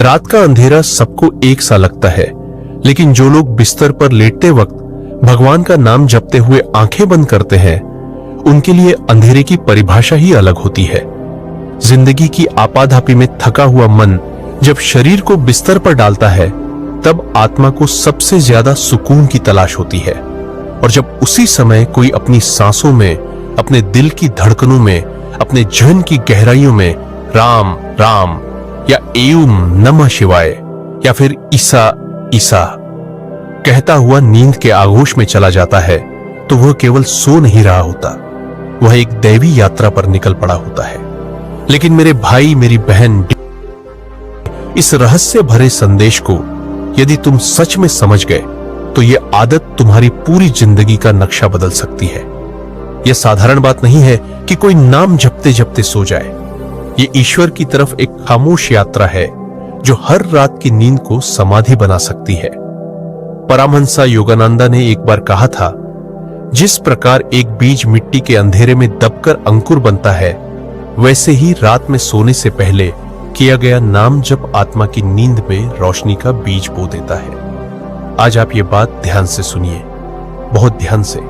रात का अंधेरा सबको एक सा लगता है, लेकिन जो लोग बिस्तर पर लेटते वक्त भगवान का नाम जपते हुए आंखें बंद करते हैं, उनके लिए अंधेरे की परिभाषा ही अलग होती है। जिंदगी की आपाधापी में थका हुआ मन जब शरीर को बिस्तर पर डालता है, तब आत्मा को सबसे ज्यादा सुकून की तलाश होती है। और जब उसी समय कोई अपनी सांसों में, अपने दिल की धड़कनों में, अपने जहन की गहराइयों में राम राम या एम नमः शिवाय या फिर ईसा ईसा कहता हुआ नींद के आगोश में चला जाता है, तो वह केवल सो नहीं रहा होता, वह एक दैवी यात्रा पर निकल पड़ा होता है। लेकिन मेरे भाई, मेरी बहन, इस रहस्य भरे संदेश को यदि तुम सच में समझ गए, तो यह आदत तुम्हारी पूरी जिंदगी का नक्शा बदल सकती है। यह साधारण बात नहीं है कि कोई नाम जपते जपते सो जाए। यह ईश्वर की तरफ एक खामोश यात्रा है, जो हर रात की नींद को समाधि बना सकती है। परमहंसा योगानंदा ने एक बार कहा था, जिस प्रकार एक बीज मिट्टी के अंधेरे में दबकर अंकुर बनता है, वैसे ही रात में सोने से पहले किया गया नाम जप आत्मा की नींद में रोशनी का बीज बो देता है। आज आप ये बात ध्यान से सुनिए, बहुत ध्यान से,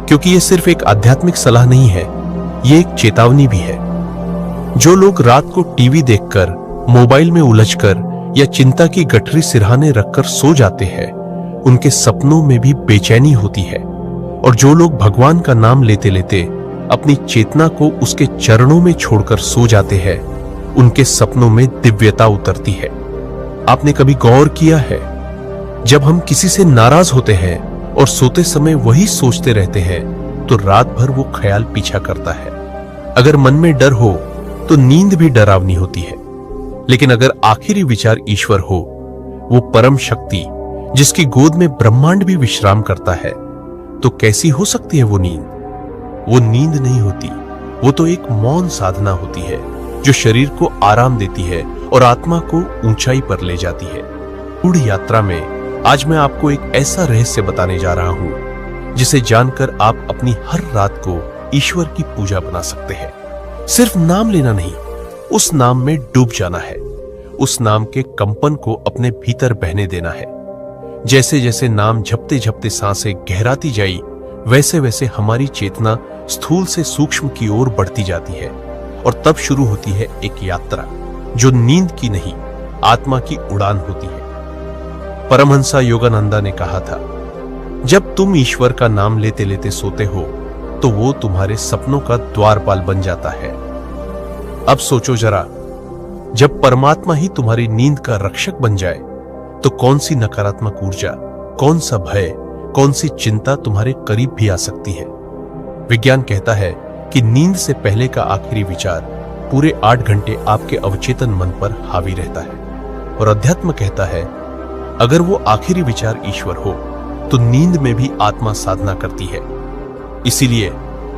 क्योंकि ये सिर्फ एक आध्यात्मिक सलाह नहीं है, ये एक चेतावनी भी है। जो लोग रात को टीवी देखकर, मोबाइल में उलझकर या चिंता की गठरी सिरहाने रखकर सो जाते हैं, उनके सपनों में भी बेचैनी होती है। और जो लोग भगवान का नाम लेते लेते अपनी चेतना को उसके चरणों में छोड़कर सो जाते हैं, उनके सपनों में दिव्यता उतरती है। आपने कभी गौर किया है, जब हम किसी से नाराज होते हैं और सोते समय वही सोचते रहते हैं, तो रात भर वो ख्याल पीछा करता है। अगर मन में डर हो तो नींद भी डरावनी होती है, लेकिन अगर आखिरी विचार ईश्वर हो, वो परम शक्ति जिसकी गोद में ब्रह्मांड भी विश्राम करता है, तो कैसी हो सकती है वो नींद? वो नींद नहीं होती, वो तो एक मौन साधना होती है, जो शरीर को आराम देती है और आत्मा को ऊंचाई पर ले जाती है। गूढ़ यात्रा में आज मैं आपको एक ऐसा रहस्य बताने जा रहा हूं, जिसे जानकर आप अपनी हर रात को ईश्वर की पूजा बना सकते हैं। सिर्फ नाम लेना नहीं, उस नाम में डूब जाना है, उस नाम के कंपन को अपने भीतर बहने देना है। जैसे जैसे नाम जपते जपते सांसें गहराती जाई, वैसे वैसे हमारी चेतना स्थूल से सूक्ष्म की ओर बढ़ती जाती है, और तब शुरू होती है एक यात्रा, जो नींद की नहीं, आत्मा की उड़ान होती है। परमहंसा योगानंदा ने कहा था, जब तुम ईश्वर का नाम लेते लेते सोते हो, तो वो तुम्हारे सपनों का द्वारपाल बन जाता है। अब सोचो जरा, जब परमात्मा ही तुम्हारी नींद का रक्षक बन जाए, तो कौन सी नकारात्मक ऊर्जा, कौन सा भय, कौन सी चिंता तुम्हारे करीब भी आ सकती है? विज्ञान कहता है कि नींद से पहले का आखिरी विचार पूरे 8 घंटे आपके अवचेतन मन पर हावी रहता है। और अध्यात्म कहता है, अगर वो आखिरी विचार ईश्वर हो, तो नींद में भी आत्मा साधना करती है। इसीलिए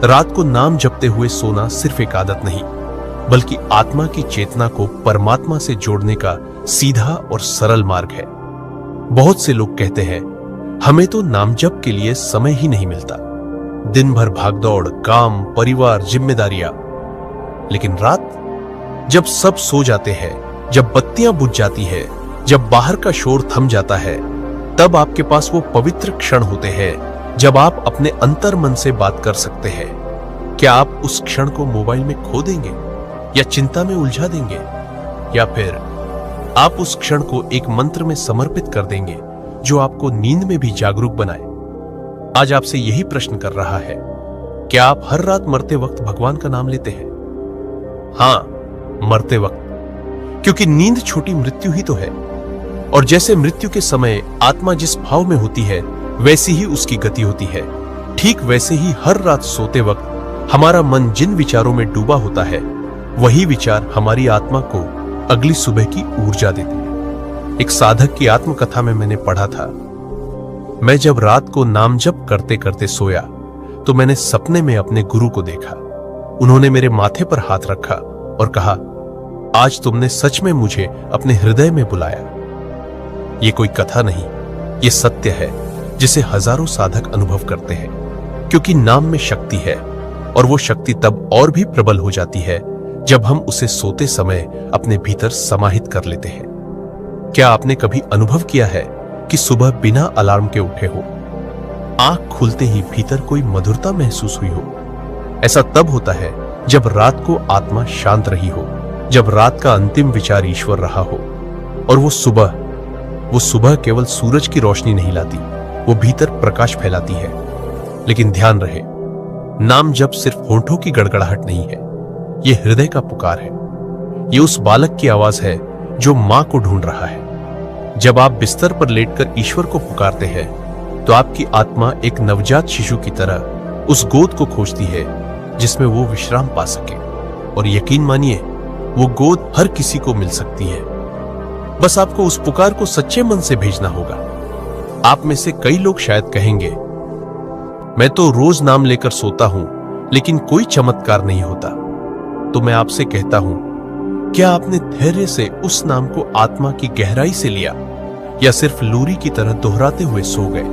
रात को नाम जपते हुए सोना सिर्फ एक आदत नहीं, बल्कि आत्मा की चेतना को परमात्मा से जोड़ने का सीधा और सरल मार्ग है। बहुत से लोग कहते हैं, हमें तो नाम जप के लिए समय ही नहीं मिलता, दिन भर भागदौड़, काम, परिवार, जिम्मेदारियां। लेकिन रात, जब सब सो जाते हैं, जब बत्तियां बुझ जाती है, जब बाहर का शोर थम जाता है, तब आपके पास वो पवित्र क्षण होते हैं जब आप अपने अंतर मन से बात कर सकते हैं। क्या आप उस क्षण को मोबाइल में खो देंगे, या चिंता में उलझा देंगे, या फिर आप उस क्षण को एक मंत्र में समर्पित कर देंगे, जो आपको नींद में भी जागरूक बनाए? आज आपसे यही प्रश्न कर रहा है, क्या आप हर रात मरते वक्त भगवान का नाम लेते हैं? हां, मरते वक्त, क्योंकि नींद छोटी मृत्यु ही तो है। और जैसे मृत्यु के समय आत्मा जिस भाव में होती है, वैसी ही उसकी गति होती है। ठीक वैसे ही हर रात सोते वक्त हमारा मन जिन विचारों में डूबा होता है, वही विचार हमारी आत्मा को अगली सुबह की ऊर्जा देते हैं। एक साधक की आत्मकथा में मैंने पढ़ा था, मैं जब रात को नाम जप करते करते सोया, तो मैंने सपने में अपने गुरु को देखा। उन्होंने मेरे माथे पर हाथ रखा और कहा, आज तुमने सच में मुझे अपने हृदय में बुलाया। ये कोई कथा नहीं, ये सत्य है, जिसे हजारों साधक अनुभव करते हैं, क्योंकि नाम में शक्ति है, और वो शक्ति तब और भी प्रबल हो जाती है जब हम उसे सोते समय अपने भीतर समाहित कर लेते हैं। क्या आपने कभी अनुभव किया है कि सुबह बिना अलार्म के उठे हो, आंख खुलते ही भीतर कोई मधुरता महसूस हुई हो? ऐसा तब होता है जब रात को आत्मा शांत रही हो, जब रात का अंतिम विचार ईश्वर रहा हो। और वो सुबह केवल सूरज की रोशनी नहीं लाती, वो भीतर प्रकाश फैलाती है। लेकिन ध्यान रहे, नाम जप सिर्फ होंठों की गड़गड़ाहट नहीं है, ये हृदय का पुकार है। ये उस बालक की आवाज है जो मां को ढूंढ रहा है। जब आप बिस्तर पर लेटकर ईश्वर को पुकारते हैं तो आपकी आत्मा एक नवजात शिशु की तरह उस गोद को खोजती है जिसमें वो विश्राम पा सके। और यकीन मानिए, वो गोद हर किसी को मिल सकती है। बस आपको उस पुकार को सच्चे मन से भेजना होगा। आप में से कई लोग शायद कहेंगे, मैं तो रोज नाम लेकर सोता हूं लेकिन कोई चमत्कार नहीं होता। तो मैं आपसे कहता हूं, क्या आपने धैर्य से उस नाम को आत्मा की गहराई से लिया, या सिर्फ लोरी की तरह दोहराते हुए सो गए?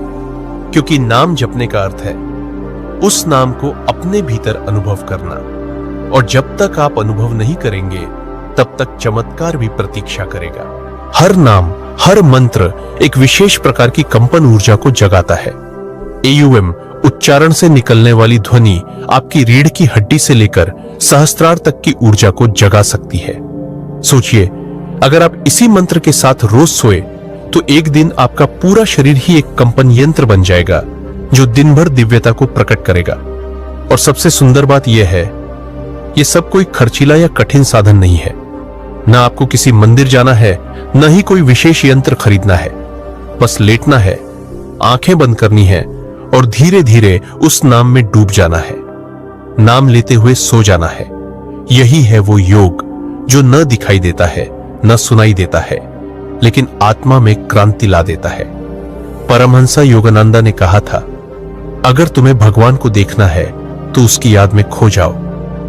क्योंकि नाम जपने का अर्थ है उस नाम को अपने भीतर अनुभव करना। और जब तक आप अनुभव नहीं करेंगे तब तक चमत्कार भी प्रतीक्षा करेगा। हर नाम, हर मंत्र एक विशेष प्रकार की कंपन ऊर्जा को जगाता है। AUM उच्चारण से निकलने वाली ध्वनि आपकी रीढ़ की हड्डी से लेकर सहस्त्रार तक की ऊर्जा को जगा सकती है। सोचिए, अगर आप इसी मंत्र के साथ रोज सोए तो एक दिन आपका पूरा शरीर ही एक कंपन यंत्र बन जाएगा जो दिन भर दिव्यता को प्रकट करेगा। और सबसे सुंदर बात यह है, यह सब कोई खर्चीला या कठिन साधन नहीं है। ना आपको किसी मंदिर जाना है, न ही कोई विशेष यंत्र खरीदना है। बस लेटना है, आंखें बंद करनी है और धीरे धीरे उस नाम में डूब जाना है। नाम लेते हुए सो जाना है। यही है वो योग जो न दिखाई देता है, न सुनाई देता है, लेकिन आत्मा में क्रांति ला देता है। परमहंसा योगानंदा ने कहा था, अगर तुम्हें भगवान को देखना है तो उसकी याद में खो जाओ,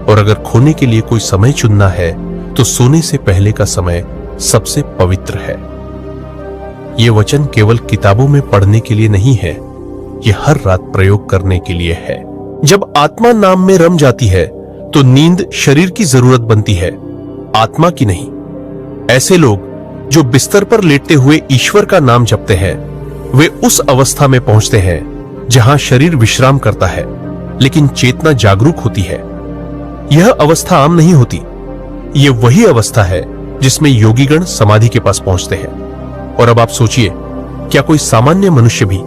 और अगर खोने के लिए कोई समय चुनना है तो सोने से पहले का समय सबसे पवित्र है। ये वचन केवल किताबों में पढ़ने के लिए नहीं है, ये हर रात प्रयोग करने के लिए है। जब आत्मा नाम में रम जाती है तो नींद शरीर की जरूरत बनती है, आत्मा की नहीं। ऐसे लोग जो बिस्तर पर लेटते हुए ईश्वर का नाम जपते हैं, वे उस अवस्था में पहुंचते हैं जहां शरीर विश्राम करता है लेकिन चेतना जागरूक होती है। यह अवस्था आम नहीं होती। यह वही अवस्था है जिसमें योगीगण समाधि के पास पहुंचते हैं। और अब आप सोचिए, क्या कोई सामान्य मनुष्य भी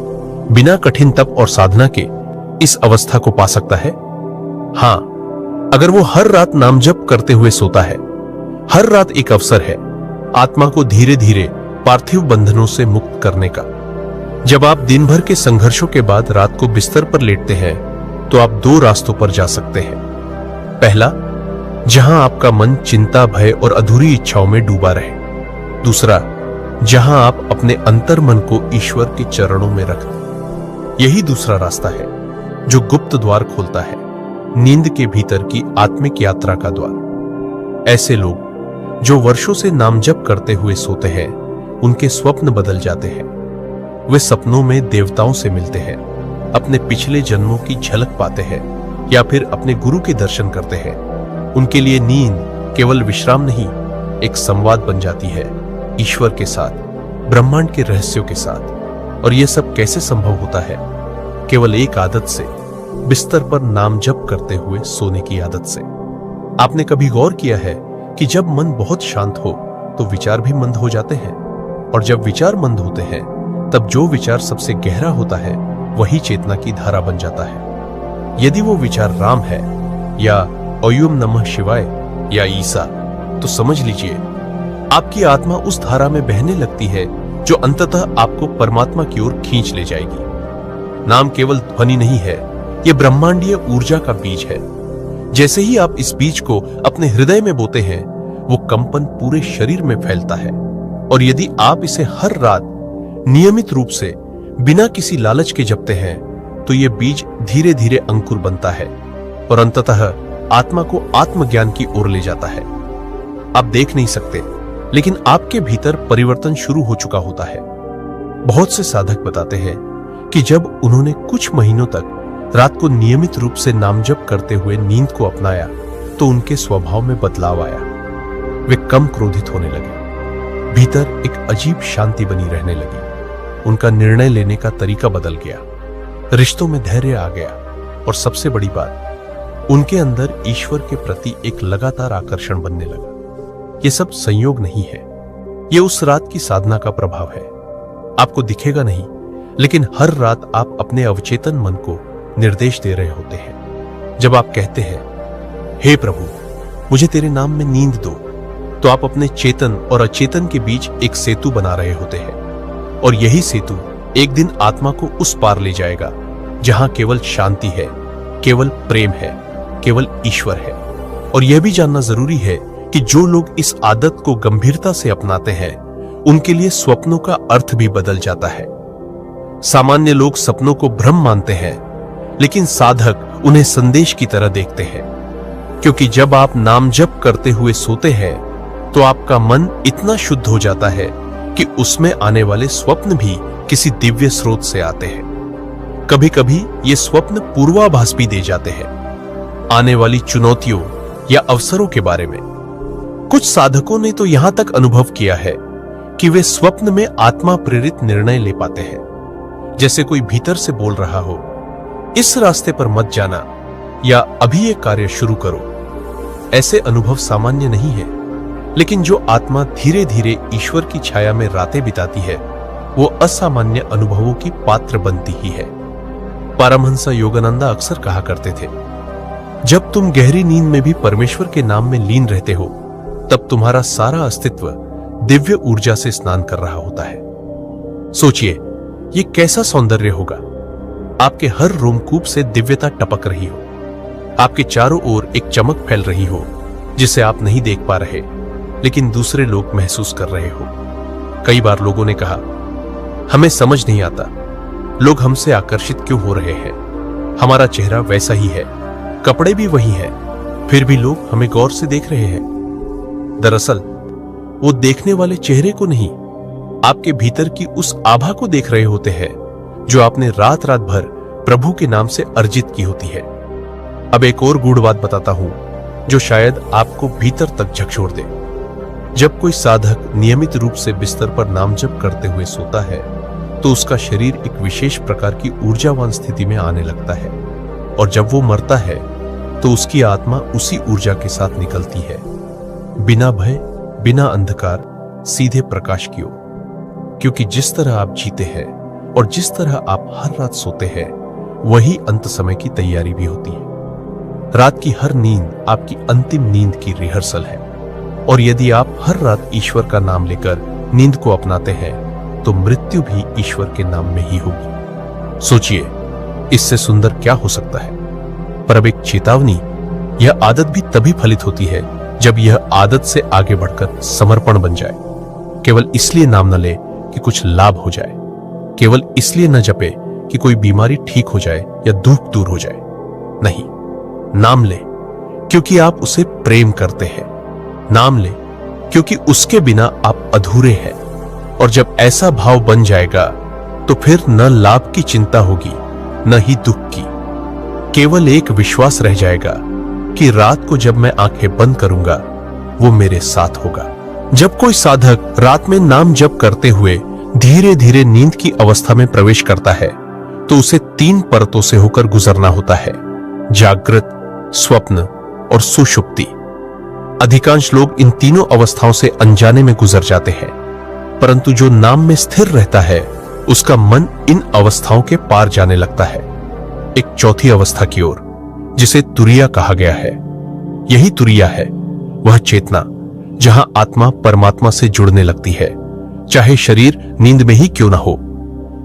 बिना कठिन तप और साधना के इस अवस्था को पा सकता है? हां, अगर वो हर रात नाम जप करते हुए सोता है। हर रात एक अवसर है आत्मा को धीरे धीरे पार्थिव बंधनों से मुक्त करने का। जब आप दिन भर के संघर्षों के बाद रात को बिस्तर पर लेटते हैं तो आप दो रास्तों पर जा सकते हैं। पहला, जहां आपका मन चिंता, भय और अधूरी इच्छाओं में डूबा रहे। दूसरा, जहां आप अपने अंतर मन को ईश्वर के चरणों में रख दें। यही दूसरा रास्ता है जो गुप्त द्वार खोलता है, नींद के भीतर की आत्मिक यात्रा का द्वार। ऐसे लोग जो वर्षों से नाम जप करते हुए सोते हैं, उनके स्वप्न बदल जाते हैं। वे सपनों में देवताओं से मिलते हैं, अपने पिछले जन्मों की झलक पाते हैं या फिर अपने गुरु के दर्शन करते हैं। उनके लिए नींद केवल विश्राम नहीं, एक संवाद बन जाती है ईश्वर के साथ, ब्रह्मांड के रहस्यों के साथ। और यह सब कैसे संभव होता है? केवल एक आदत से, बिस्तर पर नाम जप करते हुए सोने की आदत से। आपने कभी गौर किया है कि जब मन बहुत शांत हो तो विचार भी मंद हो जाते हैं, और जब विचार मंद होते हैं तब जो विचार सबसे गहरा होता है वही चेतना की धारा बन जाता है। यदि वो विचार राम है या ओम नमः शिवाय या ईसा, तो समझ लीजिए आपकी आत्मा उस धारा में बहने लगती है जो अंततः आपको परमात्मा की ओर खींच ले जाएगी। नाम केवल ध्वनि नहीं है, यह ब्रह्मांडीय ऊर्जा का बीज है। जैसे ही आप इस बीज को अपने हृदय में बोते हैं, वो कंपन पूरे शरीर में फैलता है। और यदि आप इसे हर रात नियमित रूप से बिना किसी लालच के जपते हैं, तो यह बीज धीरे धीरे अंकुर बनता है और अंततः आत्मा को आत्मज्ञान की ओर ले जाता है। आप देख नहीं सकते, लेकिन आपके भीतर परिवर्तन शुरू हो चुका होता है। बहुत से साधक बताते हैं कि जब उन्होंने कुछ महीनों तक रात को नियमित रूप से नाम जप करते हुए नींद को अपनाया, तो उनके स्वभाव में बदलाव आया। वे कम क्रोधित होने लगे, भीतर एक अजीब शांति बनी रहने लगी। उनका निर्णय लेने का तरीका बदल गया, रिश्तों में धैर्य आ गया और सबसे बड़ी बात, उनके अंदर ईश्वर के प्रति एक लगातार आकर्षण बनने लगा। यह सब संयोग नहीं है, यह उस रात की साधना का प्रभाव है। आपको दिखेगा नहीं, लेकिन हर रात आप अपने अवचेतन मन को निर्देश दे रहे होते हैं। जब आप कहते हैं, हे प्रभु, मुझे तेरे नाम में नींद दो, तो आप अपने चेतन और अचेतन के बीच एक सेतु बना रहे होते हैं। और यही सेतु एक दिन आत्मा को उस पार ले जाएगा जहां केवल शांति है, केवल प्रेम है, केवल ईश्वर है। और यह भी जानना जरूरी है कि जो लोग इस आदत को गंभीरता से अपनाते हैं, उनके लिए स्वप्नों का अर्थ भी बदल जाता है। सामान्य लोग सपनों को भ्रम मानते हैं, लेकिन साधक उन्हें संदेश की तरह देखते हैं। क्योंकि जब आप नाम जप करते हुए सोते हैं, तो आपका मन इतना शुद्ध हो जाता है कि उसमें आने वाले स्वप्न भी किसी दिव्य स्रोत से आते हैं। कभी कभी ये स्वप्न पूर्वाभास भी दे जाते हैं, आने वाली चुनौतियों या अवसरों के बारे में। कुछ साधकों ने तो यहां तक अनुभव किया है कि वे स्वप्न में आत्मा प्रेरित निर्णय ले पाते हैं, जैसे कोई भीतर से बोल रहा हो, इस रास्ते पर मत जाना या अभी ये कार्य शुरू करो। ऐसे अनुभव सामान्य नहीं है, लेकिन जो आत्मा धीरे धीरे ईश्वर की छाया में रातें बिताती है, वो असामान्य अनुभवों की पात्र बनती ही है। परमहंस योगानंदा अक्सर कहा करते थे, जब तुम गहरी नींद में भी परमेश्वर के नाम में लीन रहते हो, तब तुम्हारा सारा अस्तित्व दिव्य ऊर्जा से स्नान कर रहा होता है। सोचिए, ये कैसा सौंदर्य होगा। आपके हर रोमकूप से दिव्यता टपक रही हो, आपके चारों ओर एक चमक फैल रही हो जिसे आप नहीं देख पा रहे, लेकिन दूसरे लोग महसूस कर रहे हो। कई बार लोगों ने कहा, हमें समझ नहीं आता लोग हमसे आकर्षित क्यों हो रहे हैं। हमारा चेहरा वैसा ही है, कपड़े भी वही हैं, फिर भी लोग हमें गौर से देख रहे हैं। दरअसल वो देखने वाले चेहरे को नहीं, आपके भीतर की उस आभा को देख रहे होते हैं जो आपने रात रात भर प्रभु के नाम से अर्जित की होती है। अब एक और गूढ़ बात बताता हूं जो शायद आपको भीतर तक झकझोर दे। जब कोई साधक नियमित रूप से बिस्तर पर नाम जप करते हुए सोता है, तो उसका शरीर एक विशेष प्रकार की ऊर्जावान स्थिति में आने लगता है, और जब वो मरता है तो उसकी आत्मा उसी ऊर्जा के साथ निकलती है, बिना भय, बिना अंधकार, सीधे प्रकाश की ओर। क्योंकि जिस तरह आप जीते हैं और जिस तरह आप हर रात सोते हैं, वही अंत समय की तैयारी भी होती है। रात की हर नींद आपकी अंतिम नींद की रिहर्सल है, और यदि आप हर रात ईश्वर का नाम लेकर नींद को अपनाते हैं, तो मृत्यु भी ईश्वर के नाम में ही होगी। सोचिए, इससे सुंदर क्या हो सकता है। पर अब एक चेतावनी, यह आदत भी तभी फलित होती है जब यह आदत से आगे बढ़कर समर्पण बन जाए। केवल इसलिए नाम न ले कि कुछ लाभ हो जाए, केवल इसलिए न जपे कि कोई बीमारी ठीक हो जाए या दुख दूर हो जाए। नहीं, नाम ले क्योंकि आप उसे प्रेम करते हैं। नाम ले क्योंकि उसके बिना आप अधूरे हैं। और जब ऐसा भाव बन जाएगा, तो फिर न लाभ की चिंता होगी, न ही दुख की। केवल एक विश्वास रह जाएगा कि रात को जब मैं आंखें बंद करूंगा, वो मेरे साथ होगा। जब कोई साधक रात में नाम जप करते हुए धीरे धीरे नींद की अवस्था में प्रवेश करता है, तो उसे 3 परतों से होकर गुजरना होता है: जागृत, स्वप्न और सुषुप्ति। अधिकांश लोग इन तीनों अवस्थाओं से अनजाने में गुजर जाते हैं, परंतु जो नाम में स्थिर रहता है, उसका मन इन अवस्थाओं के पार जाने लगता है, एक चौथी अवस्था की ओर, जिसे तुरिया कहा गया है। यही तुरिया है, वह चेतना जहां आत्मा परमात्मा से जुड़ने लगती है, चाहे शरीर नींद में ही क्यों ना हो।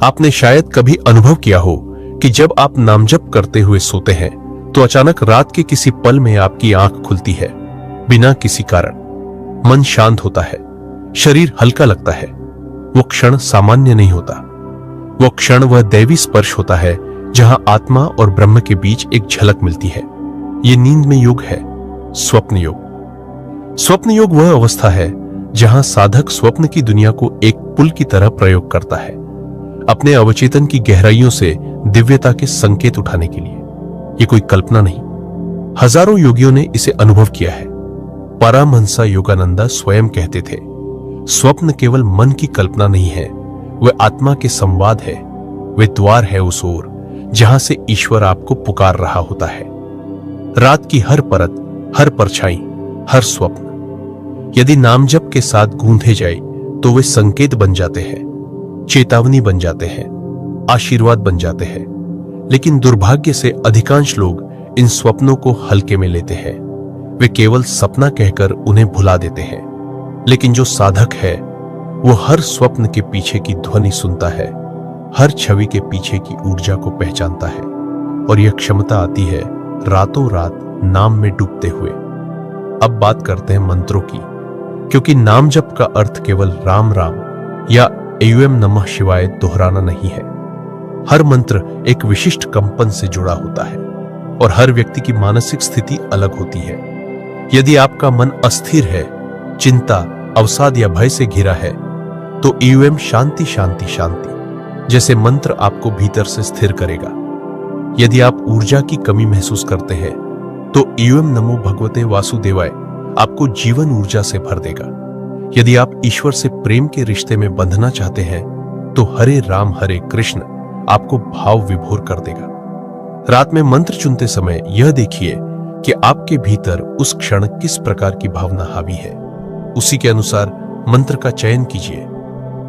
आपने शायद कभी अनुभव किया हो कि जब आप नामजप करते हुए सोते हैं, तो अचानक रात के किसी पल में आपकी आंख खुलती है, बिना किसी कारण। मन शांत होता है, शरीर हल्का लगता है। वो क्षण सामान्य नहीं होता, वो क्षण वह दैवी स्पर्श होता है जहां आत्मा और ब्रह्म के बीच एक झलक मिलती है। ये नींद में योग है, स्वप्न योग। स्वप्न योग वह अवस्था है जहां साधक स्वप्न की दुनिया को एक पुल की तरह प्रयोग करता है, अपने अवचेतन की गहराइयों से दिव्यता के संकेत उठाने के लिए। ये कोई कल्पना नहीं, हजारों योगियों ने इसे अनुभव किया है। परमहंस योगानंदा स्वयं कहते थे, स्वप्न केवल मन की कल्पना नहीं है, वे आत्मा के संवाद है। वे द्वार है उस ओर जहां से ईश्वर आपको पुकार रहा होता है। रात की हर परत, हर परछाई, हर स्वप्न यदि नाम जप के साथ गूंथे जाए तो वे संकेत बन जाते हैं, चेतावनी बन जाते हैं, आशीर्वाद बन जाते हैं। लेकिन दुर्भाग्य से अधिकांश लोग इन स्वप्नों को हल्के में लेते हैं। वे केवल सपना कहकर उन्हें भुला देते हैं। लेकिन जो साधक है वो हर स्वप्न के पीछे की ध्वनि सुनता है, हर छवि के पीछे की ऊर्जा को पहचानता है। और यह क्षमता आती है रातों रात नाम में डूबते हुए। अब बात करते हैं मंत्रों की, क्योंकि नाम जप का अर्थ केवल राम राम या एयूएम नमः शिवाय दोहराना नहीं है। हर मंत्र एक विशिष्ट कंपन से जुड़ा होता है और हर व्यक्ति की मानसिक स्थिति अलग होती है। यदि आपका मन अस्थिर है, चिंता, अवसाद या भय से घिरा है, तो एयूएम शांति शांति शांति जैसे मंत्र आपको भीतर से स्थिर करेगा। यदि आप ऊर्जा की कमी महसूस करते हैं तो एयूएम नमो भगवते वासुदेवाय आपको जीवन ऊर्जा से भर देगा। यदि आप ईश्वर से प्रेम के रिश्ते में बंधना चाहते हैं तो हरे राम हरे कृष्ण आपको भाव विभोर कर देगा। रात में मंत्र चुनते समय यह देखिए कि आपके भीतर उस क्षण किस प्रकार की भावना हावी है। उसी के अनुसार मंत्र का चयन कीजिए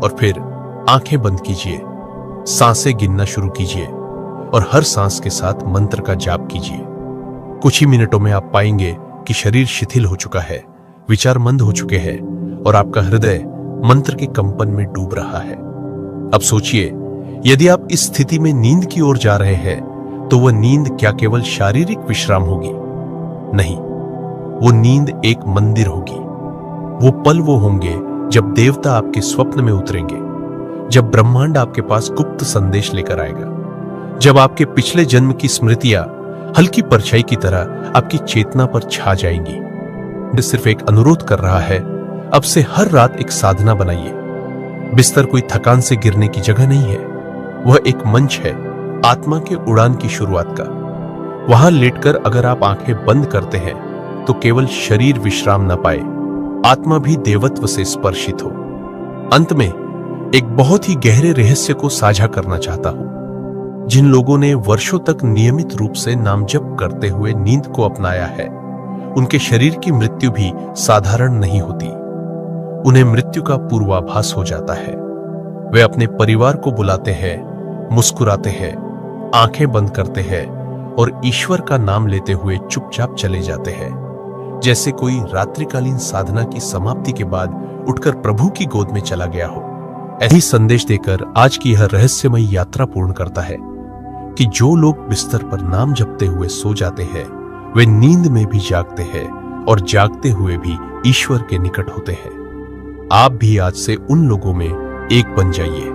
और फिर आंखें बंद कीजिए, सांसें गिनना शुरू कीजिए और हर सांस के साथ मंत्र का जाप कीजिए। कुछ ही मिनटों में आप पाएंगे कि शरीर शिथिल हो चुका है, विचार मंद हो चुके हैं और आपका हृदय मंत्र के कंपन में डूब रहा है। अब सोचिए, यदि आप इस स्थिति में नींद की ओर जा रहे हैं तो वह नींद क्या केवल शारीरिक विश्राम होगी? नहीं, वो नींद एक मंदिर होगी। वो पल वो होंगे जब देवता आपके स्वप्न में उतरेंगे, जब ब्रह्मांड आपके पास गुप्त संदेश लेकर आएगा, जब आपके पिछले जन्म की स्मृतियां हल्की परछाई की तरह आपकी चेतना पर छा जाएंगी। मैं सिर्फ एक अनुरोध कर रहा है, अब से हर रात एक साधना बनाइए। बिस्तर कोई थकान से गिरने की जगह नहीं है, वह एक मंच है आत्मा के उड़ान की शुरुआत का। वहां लेटकर अगर आप आंखें बंद करते हैं तो केवल शरीर विश्राम न पाए, आत्मा भी देवत्व से स्पर्शित हो। अंत में एक बहुत ही गहरे रहस्य को साझा करना चाहता हूं। जिन लोगों ने वर्षों तक नियमित रूप से नाम जप करते हुए नींद को अपनाया है, उनके शरीर की मृत्यु भी साधारण नहीं होती। उन्हें मृत्यु का पूर्वाभास हो जाता है। वे अपने परिवार को बुलाते हैं, मुस्कुराते हैं, आंखें बंद करते हैं और ईश्वर का नाम लेते हुए चुपचाप चले जाते हैं, जैसे कोई रात्रिकालीन साधना की समाप्ति के बाद उठकर प्रभु की गोद में चला गया हो। ऐसी संदेश देकर आज की यह रहस्यमयी यात्रा पूर्ण करता है कि जो लोग बिस्तर पर नाम जपते हुए सो जाते हैं, वे नींद में भी जागते हैं और जागते हुए भी ईश्वर के निकट होते हैं। आप भी आज से उन लोगों में एक बन जाइए